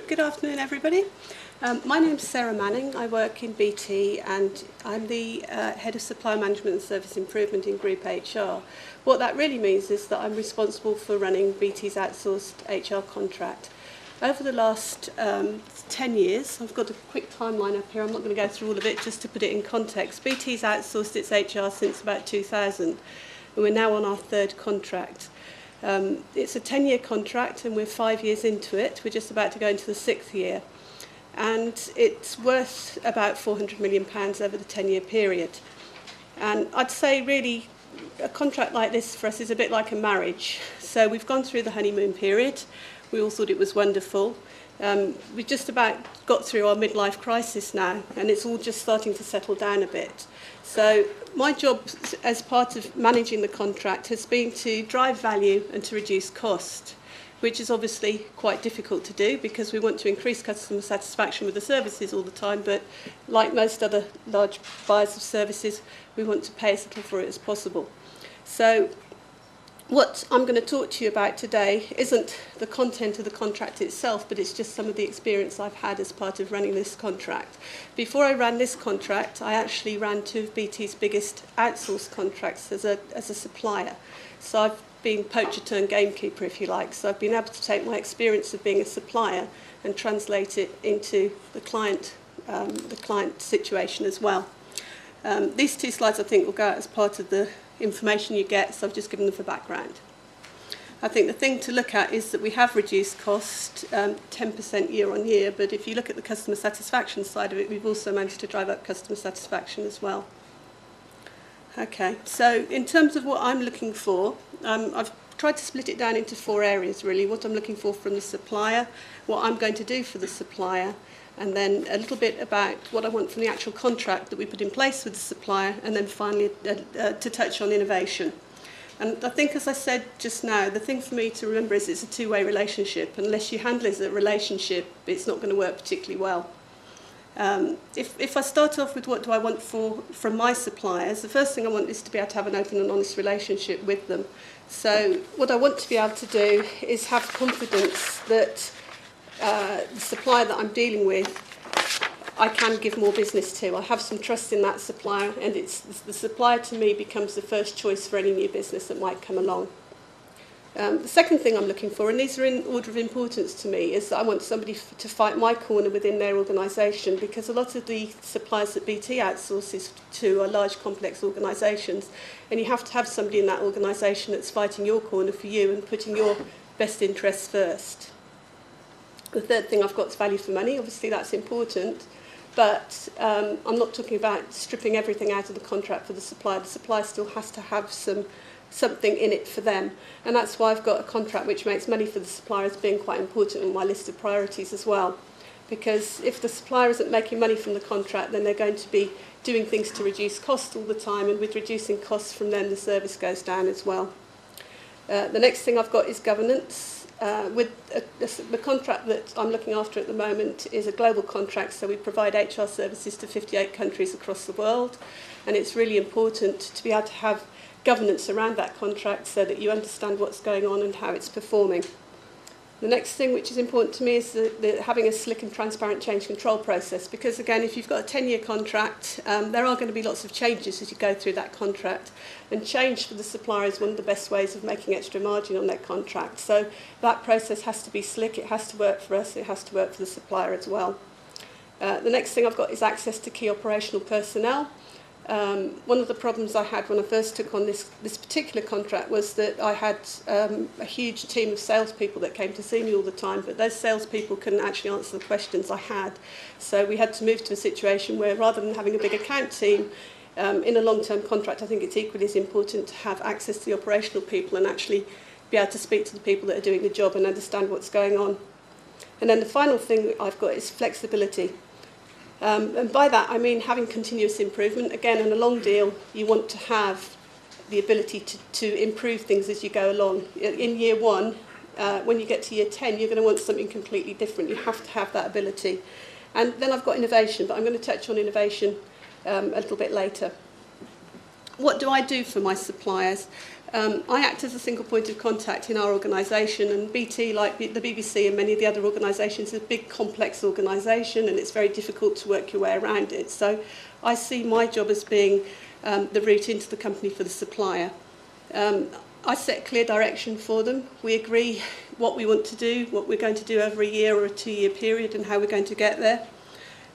Good afternoon, everybody. My name's Sarah Manning. I work in BT and I'm the Head of Supply Management and Service Improvement in Group HR. What that really means is that I'm responsible for running BT's outsourced HR contract. Over the last 10 years, I've got a quick timeline up here, I'm not going to go through all of it, just to put it in context. BT's outsourced its HR since about 2000, and we're now on our third contract. It's a 10-year contract and we're 5 years into it. We're just about to go into the 6th year. And it's worth about £400 million over the 10-year period. And I'd say really a contract like this for us is a bit like a marriage. So we've gone through the honeymoon period. We all thought it was wonderful. We've just about got through our midlife crisis now, and it's all just starting to settle down a bit. So my job as part of managing the contract has been to drive value and to reduce cost, which is obviously quite difficult to do because we want to increase customer satisfaction with the services all the time, but like most other large buyers of services, we want to pay as little for it as possible. So what I'm going to talk to you about today isn't the content of the contract itself, but it's just some of the experience I've had as part of running this contract. Before I ran this contract, I actually ran two of BT's biggest outsourced contracts as a supplier. So I've been poacher turned gamekeeper, if you like. So I've been able to take my experience of being a supplier and translate it into the client situation as well. These two slides I think will go out as part of the information you get, so I've just given them for background. I think the thing to look at is that we have reduced cost 10% year on year, but if you look at the customer satisfaction side of it, we've also managed to drive up customer satisfaction as well. Okay, so in terms of what I'm looking for, I've tried to split it down into 4 areas really. What I'm looking for from the supplier, what I'm going to do for the supplier, and then a little bit about what I want from the actual contract that we put in place with the supplier, and then finally to touch on innovation. And I think, as I said just now, the thing for me to remember is it's a two-way relationship. Unless you handle it as a relationship, it's not going to work particularly well. If I start off with what do I want from my suppliers, the first thing I want is to be able to have an open and honest relationship with them. So what I want to be able to do is have confidence that the supplier that I'm dealing with, I can give more business to. I have some trust in that supplier, and the supplier to me becomes the first choice for any new business that might come along. The second thing I'm looking for, and these are in order of importance to me, is that I want somebody to fight my corner within their organisation, because a lot of the suppliers that BT outsources to are large, complex organisations, and you have to have somebody in that organisation that's fighting your corner for you and putting your best interests first. The third thing I've got is value for money. Obviously that's important, but I'm not talking about stripping everything out of the contract for the supplier. The supplier still has to have something in it for them, and that's why I've got a contract which makes money for the supplier as being quite important on my list of priorities as well. Because if the supplier isn't making money from the contract, then they're going to be doing things to reduce cost all the time, and with reducing costs from them, the service goes down as well. The next thing I've got is governance. The contract that I'm looking after at the moment is a global contract, so we provide HR services to 58 countries across the world, and it's really important to be able to have governance around that contract so that you understand what's going on and how it's performing. The next thing which is important to me is having a slick and transparent change control process, because again, if you've got a 10-year contract, there are going to be lots of changes as you go through that contract, and change for the supplier is one of the best ways of making extra margin on their contract. So that process has to be slick, it has to work for us, it has to work for the supplier as well. The next thing I've got is access to key operational personnel. One of the problems I had when I first took on this particular contract was that I had a huge team of salespeople that came to see me all the time, but those salespeople couldn't actually answer the questions I had. So we had to move to a situation where, rather than having a big account team, in a long-term contract, I think it's equally as important to have access to the operational people and actually be able to speak to the people that are doing the job and understand what's going on. And then the final thing I've got is flexibility. And by that I mean having continuous improvement. Again, in a long deal, you want to have the ability to improve things as you go along. In year 1, when you get to year 10, you're going to want something completely different. You have to have that ability. And then I've got innovation, but I'm going to touch on innovation a little bit later. What do I do for my suppliers? I act as a single point of contact in our organisation, and BT, like the BBC and many of the other organisations, is a big complex organisation, and it's very difficult to work your way around it. So I see my job as being the route into the company for the supplier. I set clear direction for them. We agree what we want to do, what we're going to do over a year or a 2-year period, and how we're going to get there.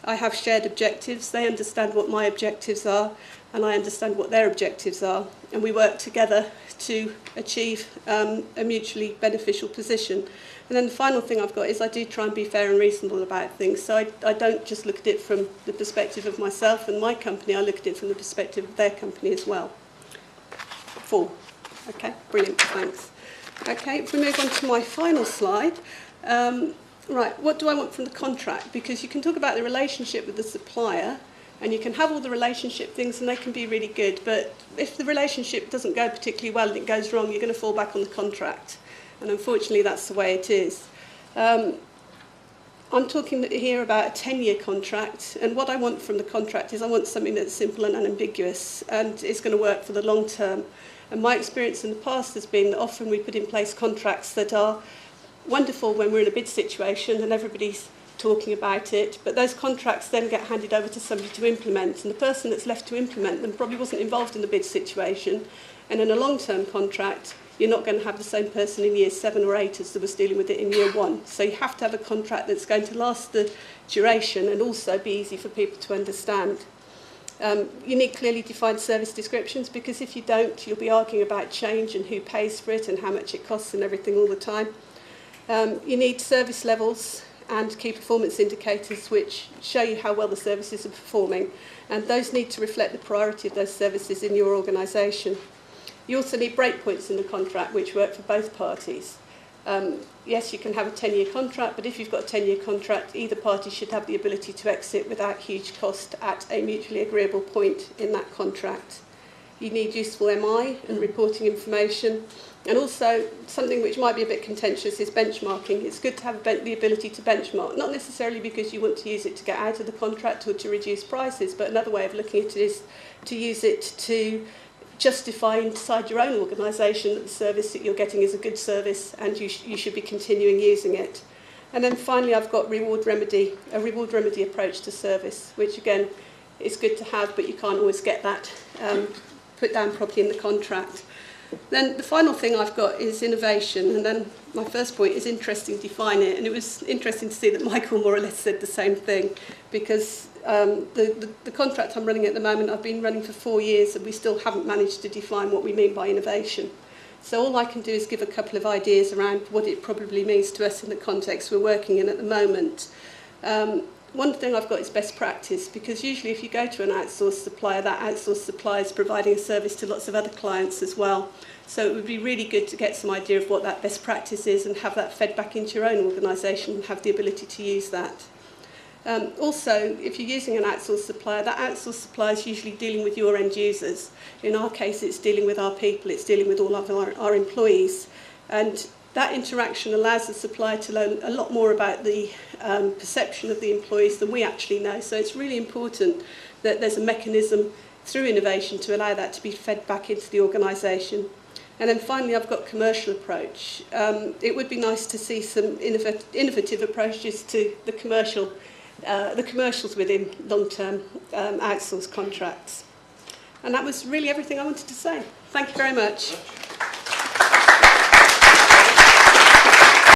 I have shared objectives. They understand what my objectives are, and I understand what their objectives are, and we work together to achieve a mutually beneficial position. And then the final thing I've got is I do try and be fair and reasonable about things. So I don't just look at it from the perspective of myself and my company, I look at it from the perspective of their company as well. 4. Okay, brilliant, thanks. Okay, if we move on to my final slide. Right, what do I want from the contract? Because you can talk about the relationship with the supplier, and you can have all the relationship things and they can be really good, but if the relationship doesn't go particularly well and it goes wrong, you're going to fall back on the contract. And unfortunately, that's the way it is. I'm talking here about a 10-year contract, and what I want from the contract is I want something that's simple and unambiguous and is going to work for the long term. And my experience in the past has been that often we put in place contracts that are wonderful when we're in a bid situation and everybody's talking about it, but those contracts then get handed over to somebody to implement, and the person that's left to implement them probably wasn't involved in the bid situation. And in a long-term contract, you're not going to have the same person in year 7 or 8 as that was dealing with it in year 1. So you have to have a contract that's going to last the duration and also be easy for people to understand. You need clearly defined service descriptions, because if you don't, you'll be arguing about change and who pays for it and how much it costs and everything all the time. You need service levels and key performance indicators which show you how well the services are performing, and those need to reflect the priority of those services in your organisation. You also need breakpoints in the contract which work for both parties. Yes, you can have a 10-year contract, but if you've got a 10-year contract, either party should have the ability to exit without huge cost at a mutually agreeable point in that contract. You need useful MI and reporting information. And also, something which might be a bit contentious is benchmarking. It's good to have the ability to benchmark, not necessarily because you want to use it to get out of the contract or to reduce prices, but another way of looking at it is to use it to justify inside your own organisation that the service that you're getting is a good service and you should be continuing using it. And then finally, I've got a reward remedy approach to service, which again is good to have, but you can't always get that put down properly in the contract. Then the final thing I've got is innovation, and then my first point is interesting, define it. And it was interesting to see that Michael more or less said the same thing, because the contract I'm running at the moment, I've been running for 4 years and we still haven't managed to define what we mean by innovation. So all I can do is give a couple of ideas around what it probably means to us in the context we're working in at the moment. One thing I've got is best practice, because usually if you go to an outsourced supplier, that outsourced supplier is providing a service to lots of other clients as well. So it would be really good to get some idea of what that best practice is and have that fed back into your own organisation and have the ability to use that. Also, if you're using an outsourced supplier, that outsourced supplier is usually dealing with your end users. In our case, it's dealing with our people, it's dealing with all of our employees. And that interaction allows the supplier to learn a lot more about the perception of the employees than we actually know. So it's really important that there's a mechanism through innovation to allow that to be fed back into the organisation. And then finally, I've got commercial approach. It would be nice to see some innovative approaches to the commercials within long-term outsourced contracts. And that was really everything I wanted to say. Thank you very much.